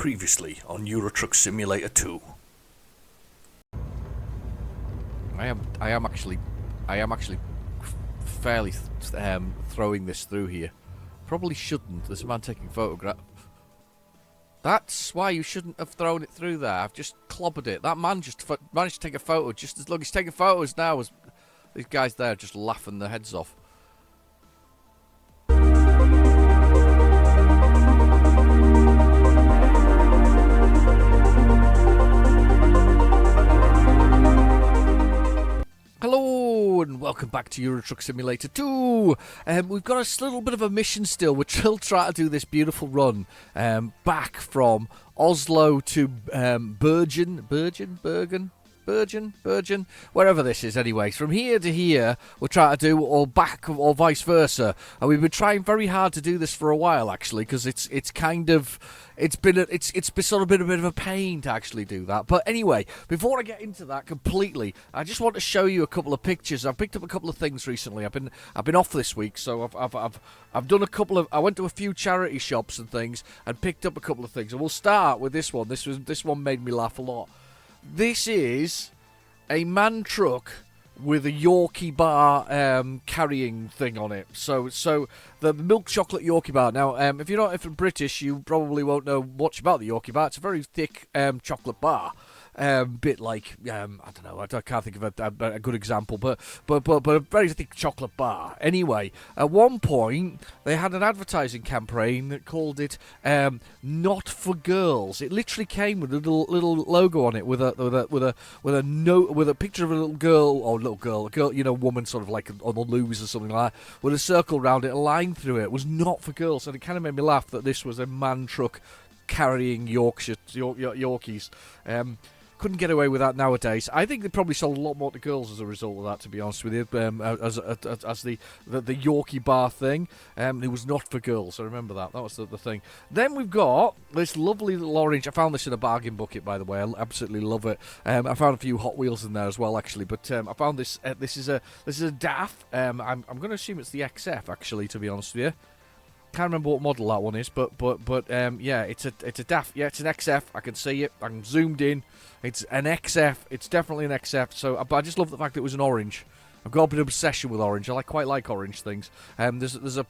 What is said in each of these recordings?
Previously on Euro Truck Simulator 2. I am actually fairly throwing this through here. Probably shouldn't. There's a man taking photograph. That's why you shouldn't have thrown it through there. I've just clobbered it. That man just managed to take a photo. Just as long as he's taking photos now, as these guys there just laughing their heads off. Hello and welcome back to Euro Truck Simulator 2. We've got a little bit of a mission still. We're still trying to do this beautiful run back from Oslo to Bergen, wherever this is anyway. From here to here, we're trying to do, or back, or vice versa. And we've been trying very hard to do this for a while, actually, because it's been sort of been a bit of a pain to actually do that. But anyway, before I get into that completely, I just want to show you a couple of pictures. I've picked up a couple of things recently. I've been off this week, so I've done a couple of. I went to a few charity shops and things and picked up a couple of things. And we'll start with this one. This one made me laugh a lot. This is a MAN truck with a Yorkie bar carrying thing on it. So the milk chocolate Yorkie bar. Now, if you're British, you probably won't know much about the Yorkie bar. It's a very thick chocolate bar. Bit like I don't know. I can't think of a good example, but a very thick chocolate bar. Anyway, at one point they had an advertising campaign that called it "Not for Girls." It literally came with a little logo on it with a picture of a girl, woman sort of like on the loose or something like that, with a circle around it, a line through it. It was not for girls, and it kind of made me laugh that this was a MAN truck carrying Yorkies. Couldn't get away with that nowadays. I think they probably sold a lot more to girls as a result of that, to be honest with you, as the Yorkie bar thing. It was not for girls, I remember that. That was the thing. Then we've got this lovely little orange. I found this in a bargain bucket, by the way. I absolutely love it. I found a few Hot Wheels in there as well, actually. But I found this. This is a DAF. I'm going to assume it's the XF, actually, to be honest with you. Can't remember what model that one is, but yeah, it's a DAF. Yeah, it's an XF. I can see it. I'm zoomed in. It's an XF. It's definitely an XF. So, but I just love the fact that it was an orange. I've got a bit of obsession with orange. I quite like orange things. There's a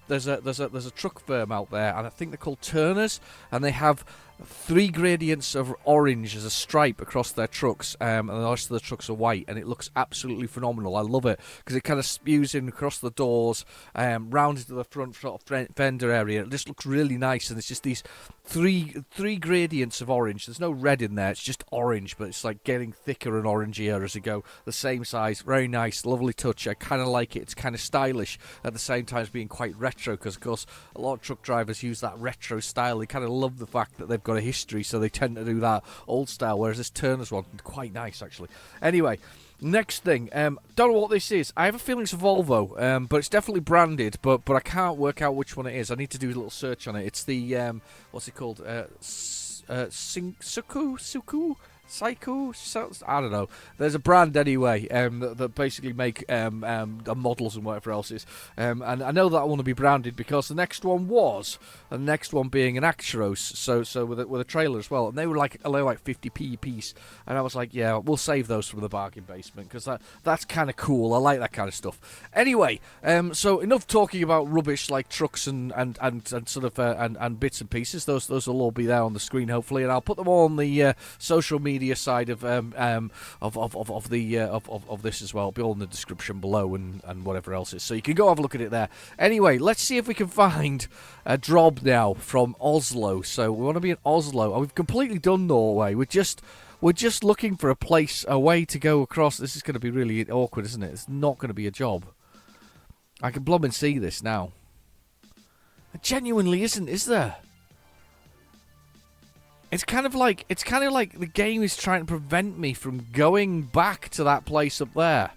truck firm out there, and I think they're called Turners, and they have 3 gradients of orange as a stripe across their trucks, and the rest of the trucks are white, and it looks absolutely phenomenal. I love it because it kind of spews in across the doors, round into the front sort of fender area. It just looks really nice, and it's just these three gradients of orange. There's no red in there; it's just orange, but it's like getting thicker and orangier as you go. The same size, very nice, lovely touch. I kind of like it. It's kind of stylish at the same time as being quite retro, because of course a lot of truck drivers use that retro style. They kind of love the fact that they've got a history, so they tend to do that old style, whereas this Turner's one, quite nice actually. Anyway, next thing, don't know what this is. I have a feeling it's a Volvo, but it's definitely branded, but I can't work out which one it is. I need to do a little search on it. It's the what's it called, Suku, I don't know. There's a brand anyway that basically make models and whatever else is. And I know that I want to be branded because the next one being an Actros, so with a trailer as well, and they were like 50p a piece, and I was like, yeah, we'll save those from the bargain basement because that's kind of cool. I like that kind of stuff. Anyway, so enough talking about rubbish like trucks and sort of and bits and pieces. Those will all be there on the screen hopefully, and I'll put them all on the social media side of this as well. It'll be all in the description below and whatever else is, so you can go have a look at it there. Anyway, let's see if we can find a job now from Oslo. So we want to be in Oslo. We've completely done Norway. We're just looking for a way to go across. This is going to be really awkward, isn't it? It's not going to be a job. I can blum and see this now. It genuinely isn't, is there? It's kind of like the game is trying to prevent me from going back to that place up there.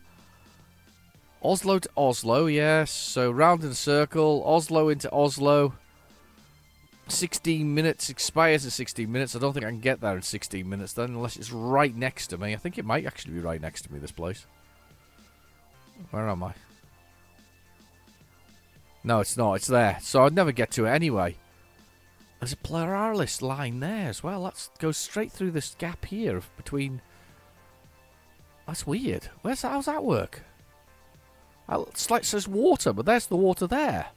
Oslo to Oslo, yes. So round in a circle, Oslo into Oslo. 16 minutes, expires in 16 minutes. I don't think I can get there in 16 minutes then, unless it's right next to me. I think it might actually be right next to me, this place. Where am I? No, it's not. It's there. So I'd never get to it anyway. There's a pluralis line there as well. That goes straight through this gap here between... That's weird. How's that work? It's like it says water, but there's the water there.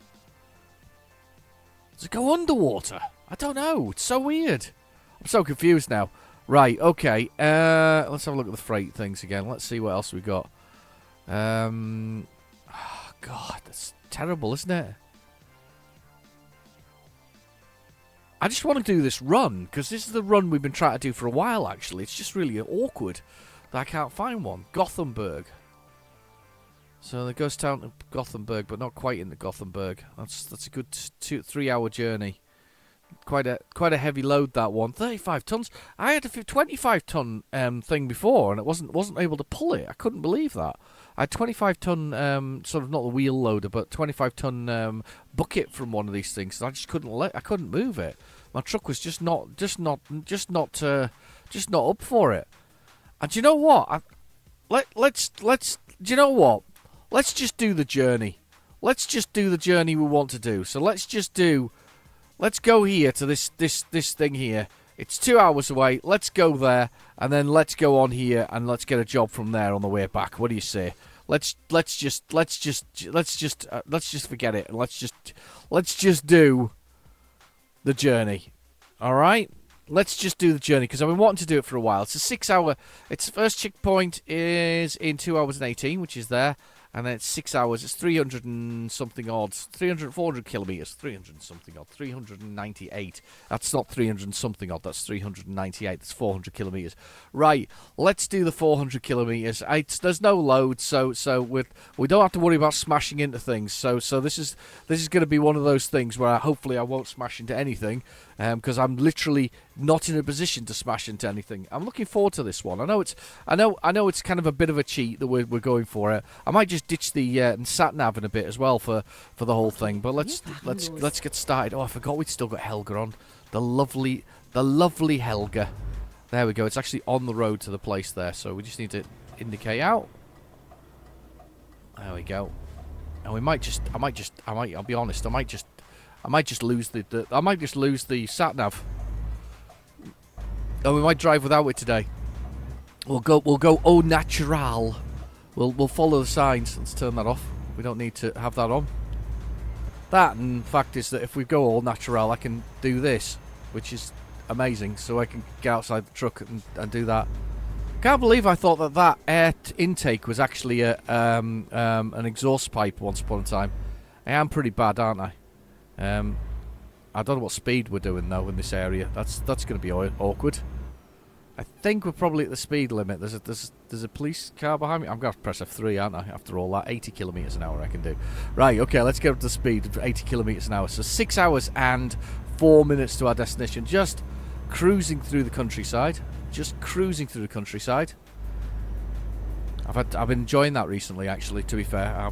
Does it go underwater? I don't know. It's so weird. I'm so confused now. Right, okay. Let's have a look at the freight things again. Let's see what else we got. Oh, God, that's terrible, isn't it? I just want to do this run, because this is the run we've been trying to do for a while, actually. It's just really awkward that I can't find one. Gothenburg. So the ghost town of Gothenburg, but not quite in the Gothenburg. That's a good 2-3 hour journey. Quite a heavy load, that one. 35 tons. I had a 25-ton thing before, and it wasn't able to pull it. I couldn't believe that. I had 25-ton, sort of not the wheel loader, but 25-ton bucket from one of these things. And I just couldn't move it. My truck was just not up for it. And do you know what? Do you know what? Let's just do the journey. Let's just do the journey we want to do. So let's go here to this thing here. It's 2 hours away. Let's go there, and then let's go on here, and let's get a job from there on the way back. What do you say? Let's just forget it, and let's just do the journey. All right. Let's just do the journey, because I've been wanting to do it for a while. It's a 6 hour. Its first checkpoint is in 2 hours and 18, which is there. And then it's 6 hours. It's 300 and something odd. 400 kilometres. 300 and something odd. 398. That's not 300 and something odd. That's 398. That's 400 kilometres. Right. Let's do the 400 kilometres. There's no load, so we don't have to worry about smashing into things. So this is going to be one of those things where hopefully I won't smash into anything, because I'm literally not in a position to smash into anything. I'm looking forward to this one. I know it's kind of a bit of a cheat that we're going for it. I might just ditch the sat nav in a bit as well for the whole thing. But let's get started. Oh, I forgot we'd still got Helga on. The lovely Helga. There we go. It's actually on the road to the place there, so we just need to indicate out. There we go. And we might just I'll be honest, I might just lose the sat nav. Oh, we might drive without it today. We'll go au natural. We'll follow the signs. Let's turn that off. We don't need to have that on. That, and fact is that if we go all natural, I can do this, which is amazing. So I can get outside the truck and do that. Can't believe I thought that air intake was actually an exhaust pipe once upon a time. I am pretty bad, aren't I? I don't know what speed we're doing though in this area. That's going to be awkward. I think we're probably at the speed limit. There's a police car behind me. I'm going to press F3, aren't I? After all that, 80 kilometres an hour I can do. Right, okay, let's get up to the speed of 80 kilometres an hour. So 6 hours and 4 minutes to our destination. Just cruising through the countryside. I've been enjoying that recently, actually. To be fair,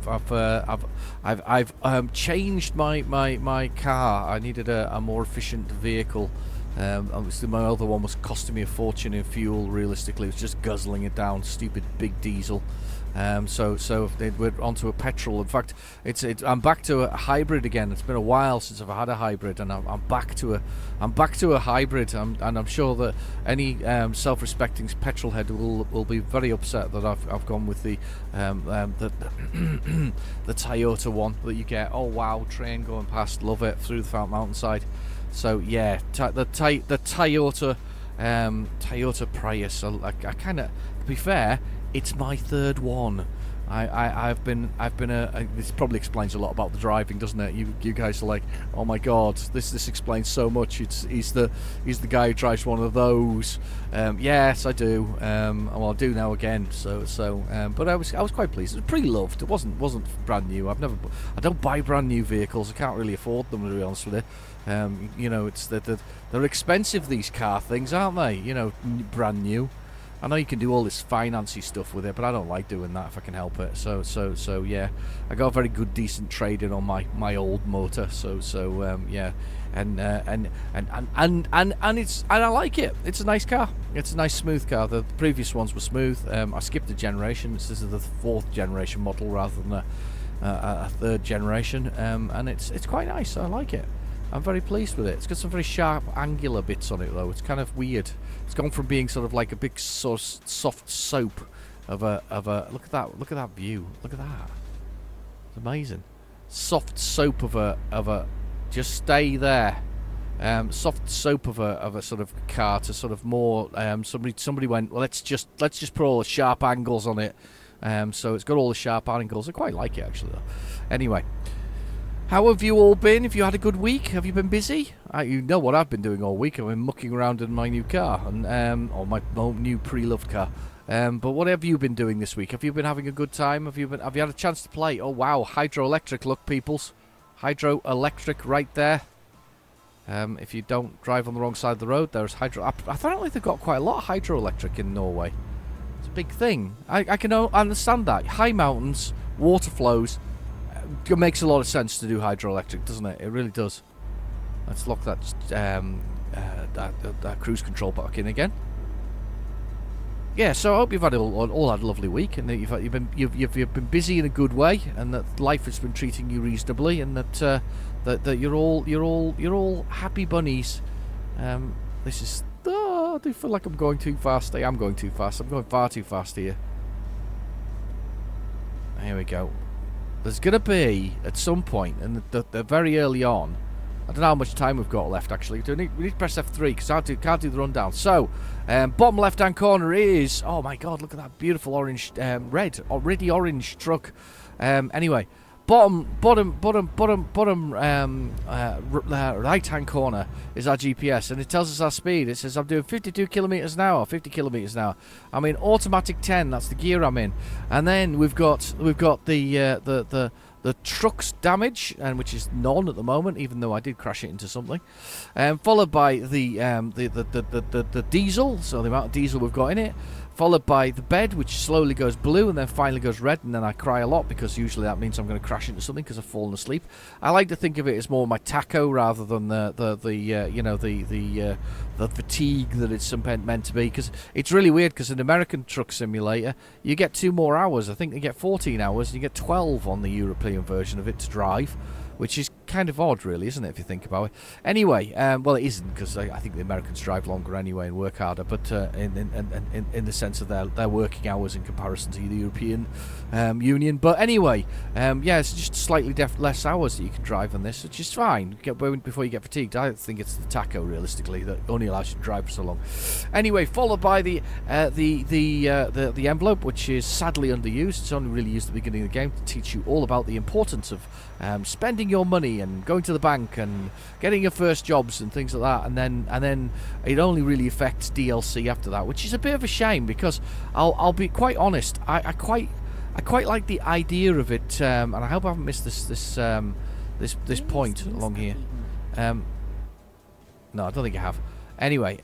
I've changed my car. I needed a more efficient vehicle. Obviously, my other one was costing me a fortune in fuel. Realistically, it was just guzzling it down. Stupid big diesel. So we're onto a petrol. In fact, I'm back to a hybrid again. It's been a while since I've had a hybrid, and I'm back to a hybrid. And I'm sure that any self-respecting petrol head will be very upset that I've gone with the the Toyota one that you get. Oh wow, train going past, love it, through the Fountain Mountainside. So yeah, the Toyota Prius. I kind of, to be fair, it's my third one. I've been this probably explains a lot about the driving, doesn't it? You guys are like, oh my god, this explains so much. He's the guy who drives one of those. Yes, I do. Well, I do now again. But I was quite pleased. It was pre-loved. It wasn't brand new. I don't buy brand new vehicles. I can't really afford them, to be honest with you. It's they're expensive, these car things, aren't they? Brand new. I know you can do all this financy stuff with it, but I don't like doing that if I can help it. So yeah, I got a very good, decent trade-in on my old motor. Yeah, and I like it. It's a nice car. It's a nice, smooth car. The previous ones were smooth. I skipped a generation. This is the 4th generation model rather than a 3rd generation. And it's quite nice. I like it. I'm very pleased with it. It's got some very sharp, angular bits on it, though. It's kind of weird. It's gone from being sort of like a big sort of soft soap of a look at that view. Look at that. It's amazing. Soft soap of a just stay there. Soft soap of a sort of car to sort of more somebody went, well, let's just put all the sharp angles on it. So it's got all the sharp angles. I quite like it, actually, though. Anyway, how have you all been? Have you had a good week? Have you been busy? You know what I've been doing all week. I've been mucking around in my new car, and or my new pre-loved car. But what have you been doing this week? Have you been having a good time? Have you had a chance to play? Oh wow, hydroelectric! Look, peoples, hydroelectric right there. If you don't drive on the wrong side of the road, there's hydro. I thought they've got quite a lot of hydroelectric in Norway. It's a big thing. I can understand that. High mountains, water flows. It makes a lot of sense to do hydroelectric, doesn't it? It really does. Let's lock that that cruise control back in again. Yeah, so I hope you've had all had a lovely week, and that you've been busy in a good way, and that life has been treating you reasonably, and that that you're all happy bunnies. This is I do feel like I'm going too fast. I am going too fast. I'm going far too fast here. Here we go. There's going to be, at some point, and the very early on, I don't know how much time we've got left, actually. We need to press F3, because I can't do the rundown. So, bottom left-hand corner is, oh my god, look at that beautiful orange, already orange truck. Anyway, bottom right-hand corner is our GPS, and it tells us our speed. It says I'm doing 52 kilometers an hour, 50 kilometers an hour. I mean, automatic 10. That's the gear I'm in. And then we've got the truck's damage, and which is none at the moment, even though I did crash it into something. Followed by the diesel, so the amount of diesel we've got in it. Followed by the bed, which slowly goes blue and then finally goes red, and then I cry a lot because usually that means I'm going to crash into something because I've fallen asleep. I like to think of it as more my tacho rather than the fatigue that it's meant to be, because it's really weird. Because in American Truck Simulator you get 2 more hours. I think you get 14 hours, and you get 12 on the European version of it to drive, which is kind of odd, really, isn't it, if you think about it? Anyway, well, it isn't, because I think the Americans drive longer anyway and work harder, but in the sense of their working hours in comparison to the European Union. But anyway, yeah, it's just slightly less hours that you can drive on this, which is fine before you get fatigued. I think it's the tacho, realistically, that only allows you to drive for so long. Anyway, followed by the envelope, which is sadly underused. It's only really used at the beginning of the game to teach you all about the importance of spending your money and going to the bank and getting your first jobs and things like that, and then it only really affects DLC after that, which is a bit of a shame, because I'll be quite honest, I quite like the idea of it, and I hope I haven't missed this point along here. No, I don't think I have. Anyway,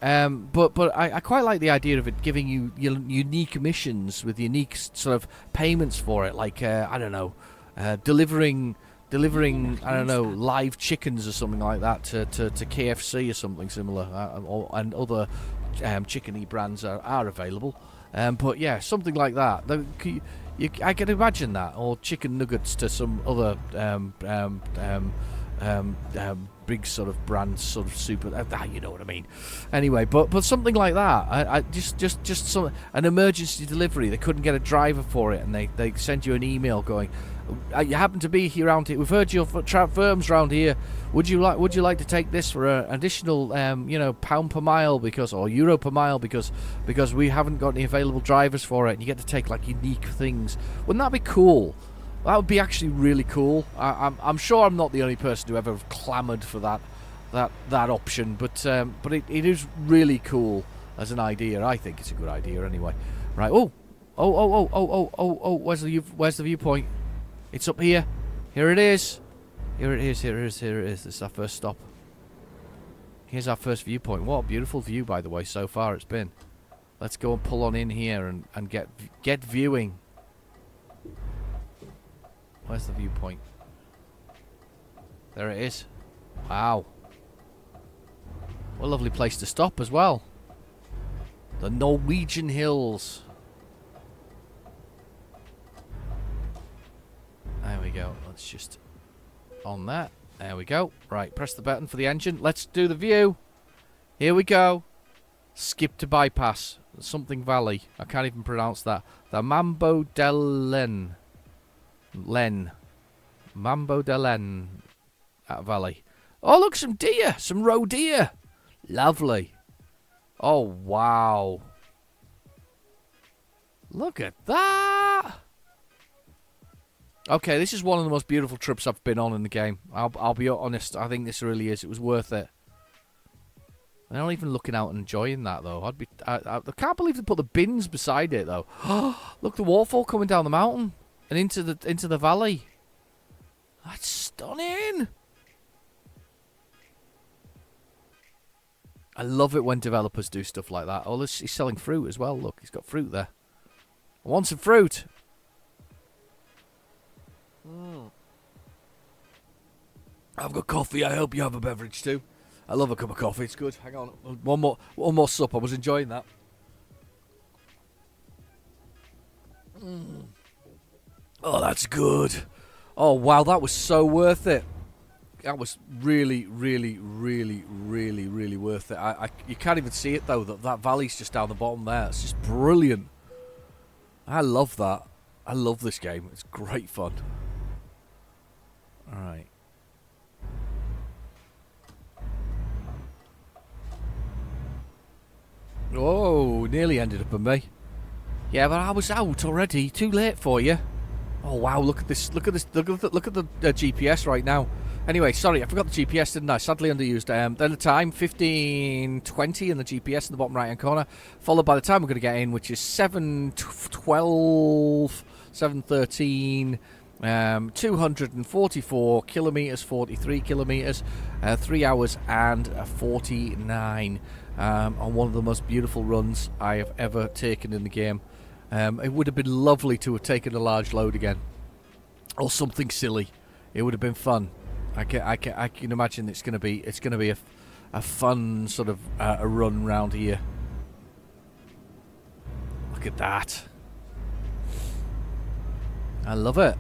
but I quite like the idea of it giving you unique missions with unique sort of payments for it, like I don't know, delivering I don't know, live chickens or something like that to KFC or something similar, and other chicken-y brands are available. But yeah, something like that. I can imagine that, or chicken nuggets to some other big sort of brand, sort of super. You know what I mean. Anyway, but something like that. I just some an emergency delivery. They couldn't get a driver for it, and they send you an email going, "You happen to be here around here. We've heard your firms around here. Would you like to take this for an additional pound per mile or euro per mile because we haven't got any available drivers for it, and you get to take like unique things. Wouldn't that be cool? That would be actually really cool. I'm sure I'm not the only person who ever clamoured for that option, but it is really cool as an idea. I think it's a good idea anyway. Right? Oh! Where's the viewpoint? It's up here. Here it is. Here it is. This is our first stop. Here's our first viewpoint. What a beautiful view, by the way, so far it's been. Let's go and pull on in here and get viewing. Where's the viewpoint? There it is. Wow. What a lovely place to stop as well. The Norwegian hills. There we go. Let's just on that. There we go. Right, press the button for the engine. Let's do the view. Here we go. Skip to bypass. Something Valley. I can't even pronounce that. The Mambo del Len. Mambo del Len. Valley. Oh, look, some deer. Some roe deer. Lovely. Oh, wow. Look at that. Okay, this is one of the most beautiful trips I've been on in the game. I'll be honest. I think this really is. It was worth it. I'm not even looking out and enjoying that, though. I can't believe they put the bins beside it, though. Look, the waterfall coming down the mountain and into the valley. That's stunning. I love it when developers do stuff like that. Oh, he's selling fruit as well. Look, he's got fruit there. I want some fruit. I've got coffee. I hope you have a beverage too. I love a cup of coffee. It's good. Hang on. One more sup. I was enjoying that. Oh, that's good. Oh, wow. That was so worth it. That was really, really, really, really, really worth it. You can't even see it, though. That valley's just down the bottom there. It's just brilliant. I love that. I love this game. It's great fun. All right. Oh, nearly ended up on me. Yeah, but I was out already. Too late for you. Oh wow! Look at this! Look at this! Look at the GPS right now. Anyway, sorry, I forgot the GPS, didn't I? Sadly underused. Then the time 15:20 in the GPS in the bottom right hand corner, followed by the time we're going to get in, which is 7:12, 7:13. 244 kilometers, 43 kilometers, 3 hours and 49 on one of the most beautiful runs I have ever taken in the game. It would have been lovely to have taken a large load again, or something silly. It would have been fun. I can imagine it's going to be a fun sort of a run round here. Look at that. I love it.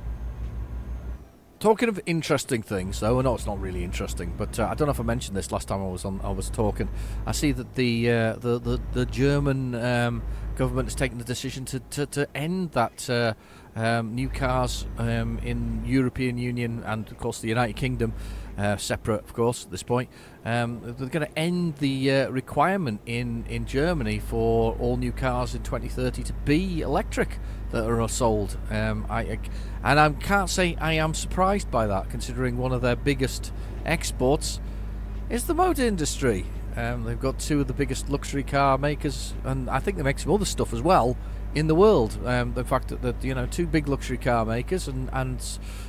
Talking of interesting things, though, no, it's not really interesting, but I don't know if I mentioned this last time I was talking. I see that the German government has taken the decision to end that new cars in European Union and, of course, the United Kingdom, separate, of course, at this point. They're going to end the requirement in Germany for all new cars in 2030 to be electric that are sold. I can't say I am surprised by that, considering one of their biggest exports is the motor industry. They've got two of the biggest luxury car makers, and I think they make some other stuff as well in the world. The fact that two big luxury car makers and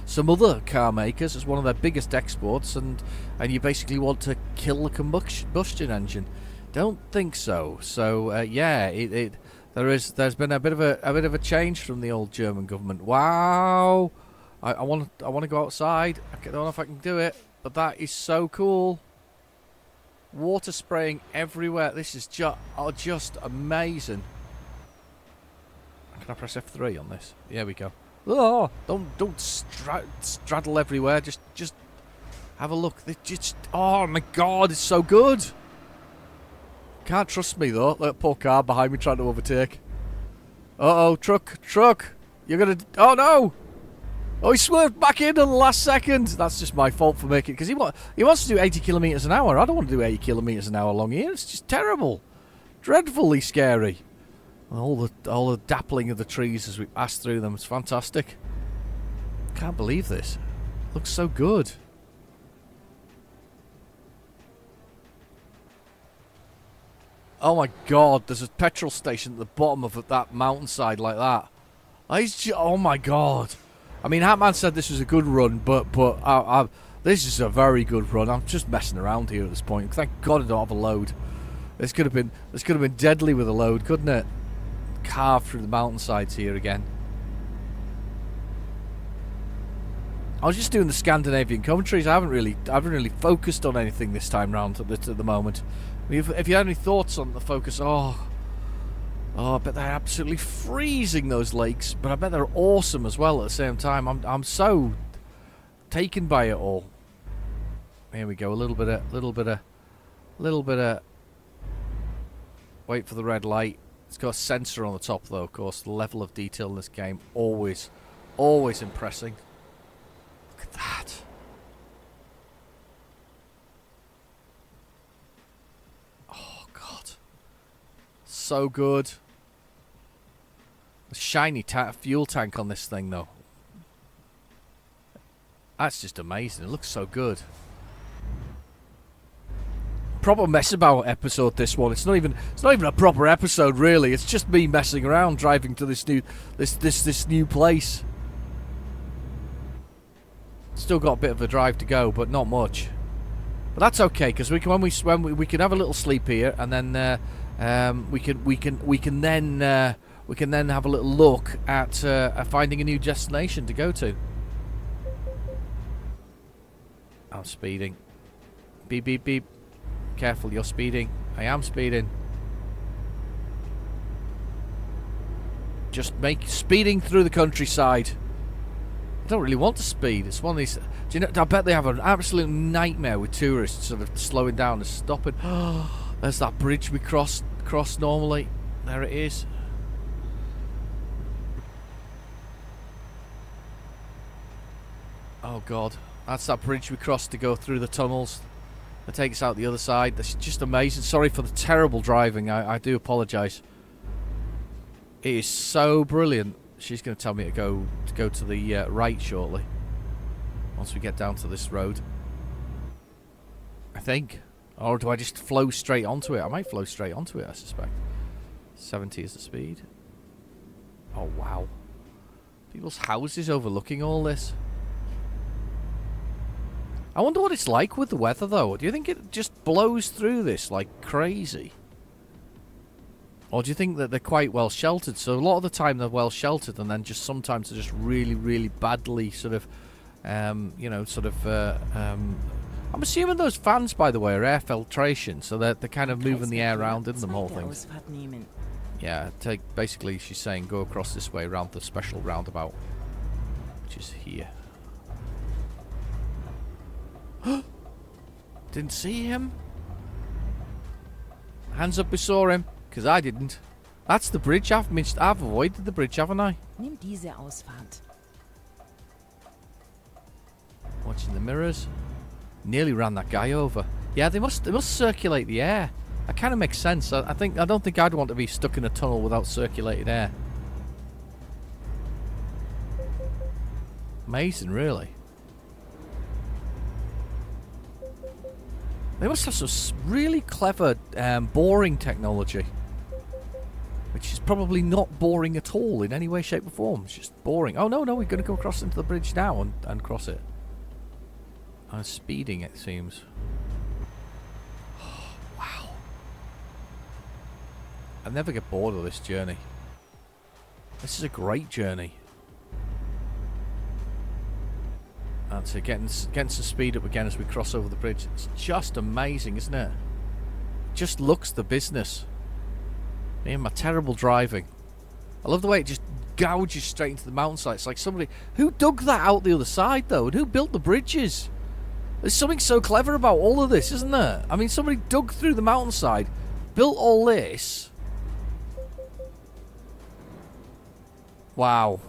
some other car makers is one of their biggest exports, and you basically want to kill the combustion engine. Don't think so. So yeah, there's been a bit of a change from the old German government. Wow, I want to go outside. I don't know if I can do it, but that is so cool. Water spraying everywhere. This is just amazing. Can I press F3 on this? Here we go. Oh, don't straddle everywhere. Just have a look. Oh my God, it's so good. Can't trust me though. That poor car behind me trying to overtake. Uh-oh, truck. You're gonna. Oh no. Oh, he swerved back in at the last second. That's just my fault for making it, because he wants to do 80 kilometers an hour. I don't want to do 80 kilometers an hour along here. It's just terrible, dreadfully scary. All the dappling of the trees as we pass through them. It's fantastic. Can't believe this. Looks so good. Oh my God! There's a petrol station at the bottom of that mountainside like that. Oh my God! I mean, Hatman said this was a good run, but this is a very good run. I'm just messing around here at this point. Thank God I don't have a load. This could have been deadly with a load, couldn't it? Carved through the mountainsides here again. I was just doing the Scandinavian countries. I haven't really focused on anything this time round at the moment. If you had any thoughts on the focus, I bet they're absolutely freezing, those lakes, but I bet they're awesome as well at the same time. I'm so taken by it all. Here we go. A little bit of. Wait for the red light. It's got a sensor on the top, though. Of course, the level of detail in this game always impressing. Look at that. Oh God, so good. The shiny fuel tank on this thing, though. That's just amazing. It looks so good. Proper mess about episode, this one. It's not even a proper episode, really. It's just me messing around driving to this new place. Still got a bit of a drive to go, but not much. But that's okay, because we can have a little sleep here, and then we can then have a little look at finding a new destination to go to. I'm speeding. Beep beep beep. Careful, you're speeding. I am speeding. Just speeding through the countryside. I don't really want to speed. It's one of these. Do you know? I bet they have an absolute nightmare with tourists sort of slowing down and stopping. There's that bridge we cross normally. There it is. Oh God, that's that bridge we crossed to go through the tunnels. That takes us out the other side. That's just amazing. Sorry for the terrible driving. I do apologise. It is so brilliant. She's going to tell me to go to the right shortly. Once we get down to this road. I think. Or do I just flow straight onto it? I might flow straight onto it, I suspect. 70 is the speed. Oh, wow. People's houses overlooking all this. I wonder what it's like with the weather, though. Do you think it just blows through this like crazy? Or do you think that they're quite well sheltered? So a lot of the time they're well sheltered, and then just sometimes they're just really, really badly sort of, I'm assuming those fans, by the way, are air filtration, so they're kind of moving the air around in them, whole things. Yeah, basically she's saying go across this way around the special roundabout, which is here. Didn't see him. Hands up, we saw him, because I didn't. That's the bridge. I've avoided the bridge, haven't I? Nimm diese Ausfahrt. Watching the mirrors. Nearly ran that guy over. Yeah, they must circulate the air. That kind of makes sense. I don't think I'd want to be stuck in a tunnel without circulated air. Amazing, really. They must have some really clever boring technology, which is probably not boring at all in any way, shape or form. It's just boring. Oh, no, we're going to go across into the bridge now and cross it. I'm speeding, it seems. Oh, wow. I never get bored of this journey. This is a great journey. And so getting some speed up again as we cross over the bridge. It's just amazing, isn't it? Just looks the business. Me and my terrible driving. I love the way it just gouges straight into the mountainside. It's like somebody... Who dug that out the other side, though? And who built the bridges? There's something so clever about all of this, isn't there? I mean, somebody dug through the mountainside, built all this. Wow.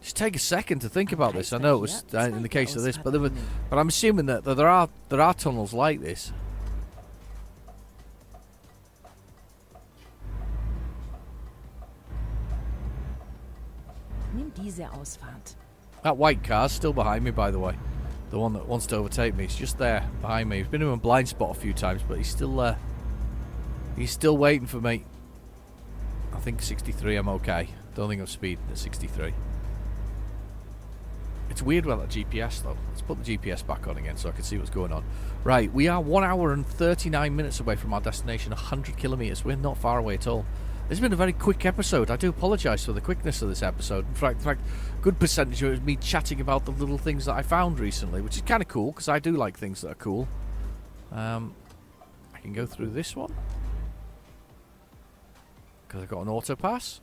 Just take a second to think about this. I know it was in the case of this, but I'm assuming that there are tunnels like this. Nimm diese Ausfahrt. That white car's still behind me, by the way. The one that wants to overtake me. He's just there behind me. He's been in a blind spot a few times, but he's still there. He's still waiting for me. I think 63, I'm okay. Don't think I'm speeding at 63. It's weird with that GPS, though. Let's put the GPS back on again so I can see what's going on. Right, we are 1 hour and 39 minutes away from our destination, 100 kilometres. We're not far away at all. This has been a very quick episode. I do apologise for the quickness of this episode. In fact, good percentage of it is me chatting about the little things that I found recently, which is kind of cool, because I do like things that are cool. I can go through this one, because I've got an auto pass.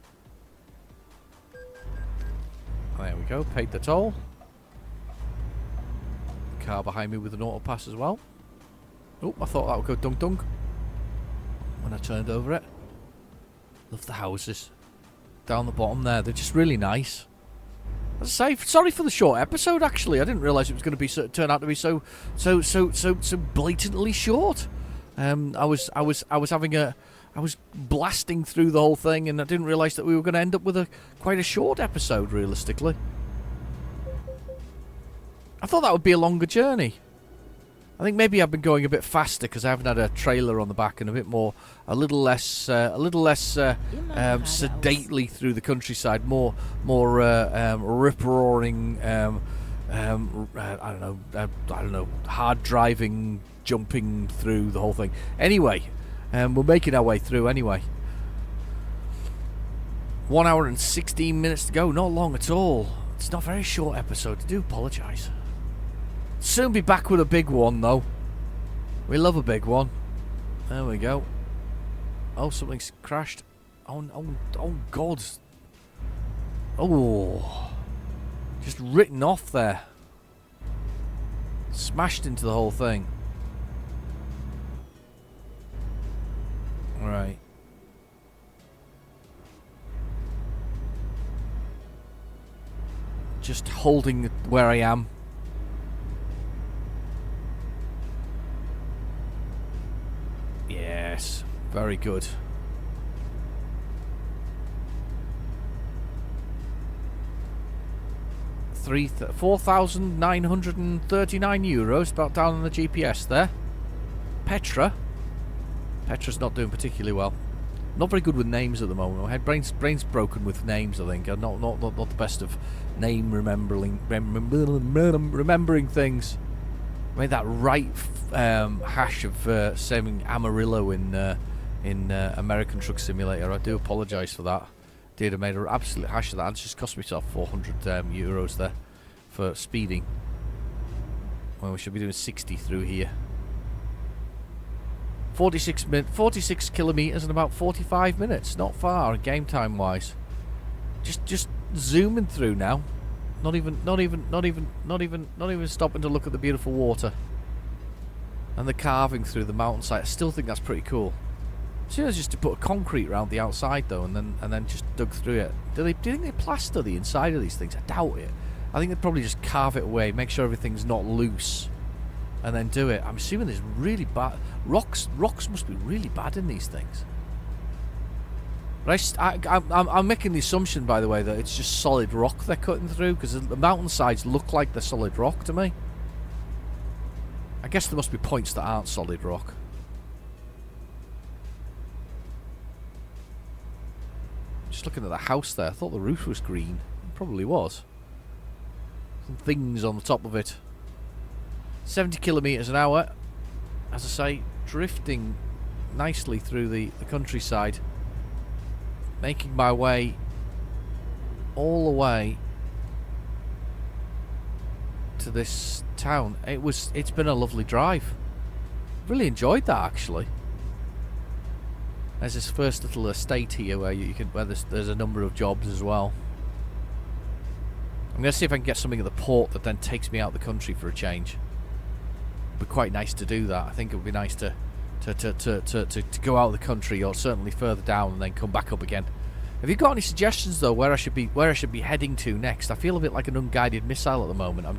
There we go, paid the toll. car behind me with an auto pass as well. Oh, I thought that would go dunk dunk when I turned over it. Love the houses down the bottom there. They're just really nice. As I say, sorry for the short episode. Actually, I didn't realise it was going to be turn out to be so blatantly short. I was blasting through the whole thing, and I didn't realise that we were going to end up with quite a short episode. Realistically, I thought that would be a longer journey. I think maybe I've been going a bit faster because I haven't had a trailer on the back and a little less sedately through the countryside, more rip-roaring, I don't know, hard driving, jumping through the whole thing. Anyway, we're making our way through anyway. 1 hour and 16 minutes to go, not long at all. It's not a very short episode, I do apologise. Soon be back with a big one, though. We love a big one. There we go. Oh, something's crashed. Oh, God. Oh. Just written off there. Smashed into the whole thing. Right. Just holding where I am. Yes, very good. 4,939 euros, about down on the GPS there. Petra's not doing particularly well. Not very good with names at the moment. My brain's broken with names, I think. Not the best of name remembering things. I made that right hash of saying Amarillo in American Truck Simulator. I do apologise for that. I made an absolute hash of that. It's just cost myself 400 euros there for speeding. Well, we should be doing 60 through here. 46 kilometres in about 45 minutes. Not far, game time wise. Just zooming through now. Not even stopping to look at the beautiful water and the carving through the mountainside. I still think that's pretty cool. Soon as just to put a concrete around the outside though, and then just dug through it. Do you think they plaster the inside of these things? I doubt it. I think they'd probably just carve it away, make sure everything's not loose, and then do it. I'm assuming there's really bad rocks. Rocks must be really bad in these things. But I'm making the assumption, by the way, that it's just solid rock they're cutting through, because the mountainsides look like they're solid rock to me. I guess there must be points that aren't solid rock. Just looking at the house there, I thought the roof was green. It probably was. Some things on the top of it. 70 kilometres an hour. As I say, drifting nicely through the countryside. Making my way all the way to this town. It's been a lovely drive. Really enjoyed that, actually. There's this first little estate here where there's a number of jobs as well. I'm going to see if I can get something at the port that then takes me out of the country for a change. It'd be quite nice to do that. I think it would be nice to go out of the country, or certainly further down, and then come back up again. Have you got any suggestions though where I should be heading to next? I feel a bit like an unguided missile at the moment. I'm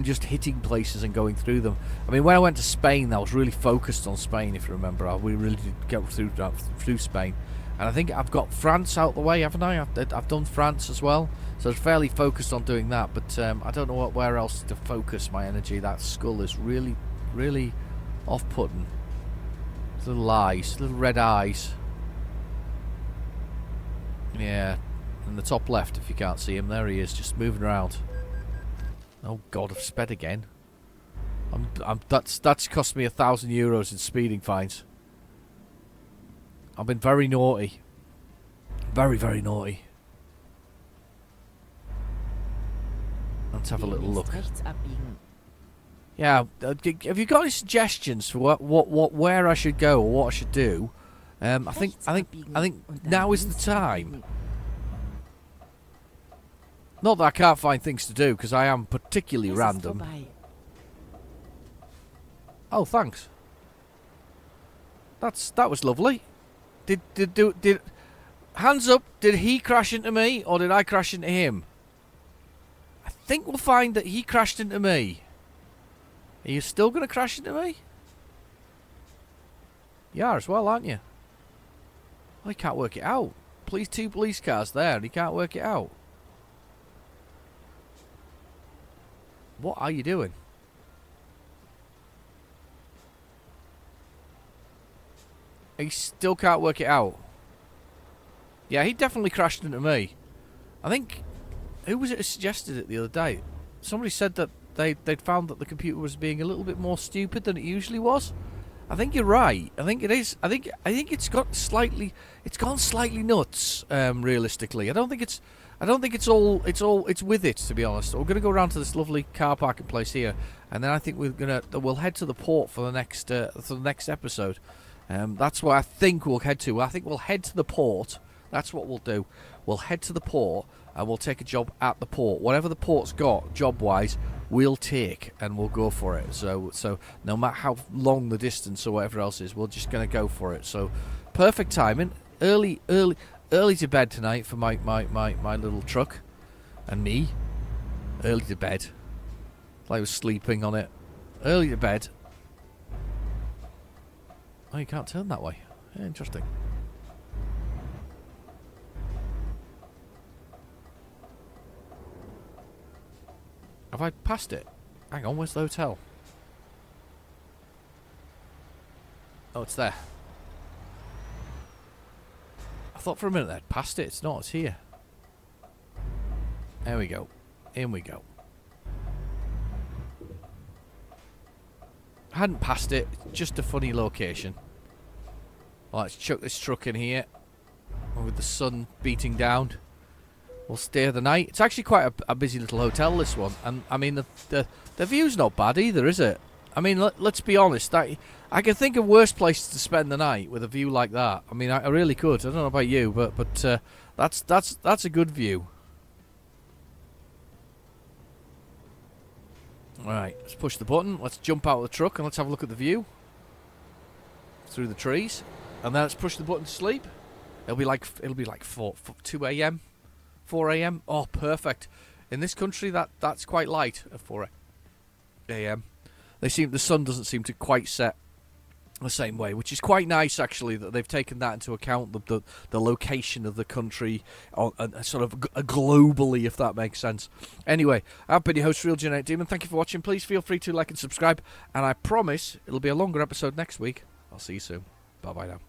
just hitting places and going through them. I mean, when I went to Spain, I was really focused on Spain. If you remember, we really did get through Spain, and I think I've got France out the way, haven't I? I've done France as well, so I was fairly focused on doing that. But I don't know where else to focus my energy. That skull is really, really off-putting. Little eyes, little red eyes. Yeah, in the top left, if you can't see him, there he is, just moving around. Oh God, I've sped again. That's cost me 1,000 euros in speeding fines. I've been very naughty, very, very naughty. Let's have a little look. Yeah, have you got any suggestions for where I should go or what I should do? I think now is the time. Not that I can't find things to do, because I am particularly random. Oh, thanks. That was lovely. Did hands up? Did he crash into me or did I crash into him? I think we'll find that he crashed into me. Are you still going to crash into me? You are as well, aren't you? Well, he can't work it out. Two police cars there and he can't work it out. What are you doing? He still can't work it out. Yeah, he definitely crashed into me. I think... Who was it who suggested it the other day? Somebody said that they'd found that the computer was being a little bit more stupid than it usually was. I think you're right. I think it is. I think it's gone slightly nuts. Realistically, I don't think it's with it. To be honest, we're gonna go around to this lovely car parking place here, and then I think we'll head to the port for the next episode. That's where I think we'll head to. I think we'll head to the port. That's what we'll do. We'll head to the port and we'll take a job at the port. Whatever the port's got, job-wise, we'll take and we'll go for it. So no matter how long the distance or whatever else is, we're just going to go for it. So perfect timing. Early to bed tonight for my little truck and me. Early to bed. Like I was sleeping on it. Early to bed. Oh, you can't turn that way. Yeah, interesting. Have I passed it? Hang on, where's the hotel? Oh, it's there. I thought for a minute I'd passed it. It's not, it's here. There we go. In we go. I hadn't passed it, just a funny location. Well, let's chuck this truck in here. With the sun beating down. We'll stay the night. It's actually quite a busy little hotel, this one. And, I mean, the view's not bad either, is it? I mean, let's be honest. I can think of worse places to spend the night with a view like that. I mean, I really could. I don't know about you, but that's a good view. Alright, let's push the button. Let's jump out of the truck and let's have a look at the view. Through the trees. And then let's push the button to sleep. It'll be like 2 a.m. 4 a.m. Oh, perfect. In this country, that's quite light at 4 a.m. The sun doesn't seem to quite set the same way, which is quite nice actually that they've taken that into account, the location of the country, sort of globally, if that makes sense. Anyway, I've been your host, Real Genetic Demon. Thank you for watching. Please feel free to like and subscribe, and I promise it'll be a longer episode next week. I'll see you soon. Bye bye now.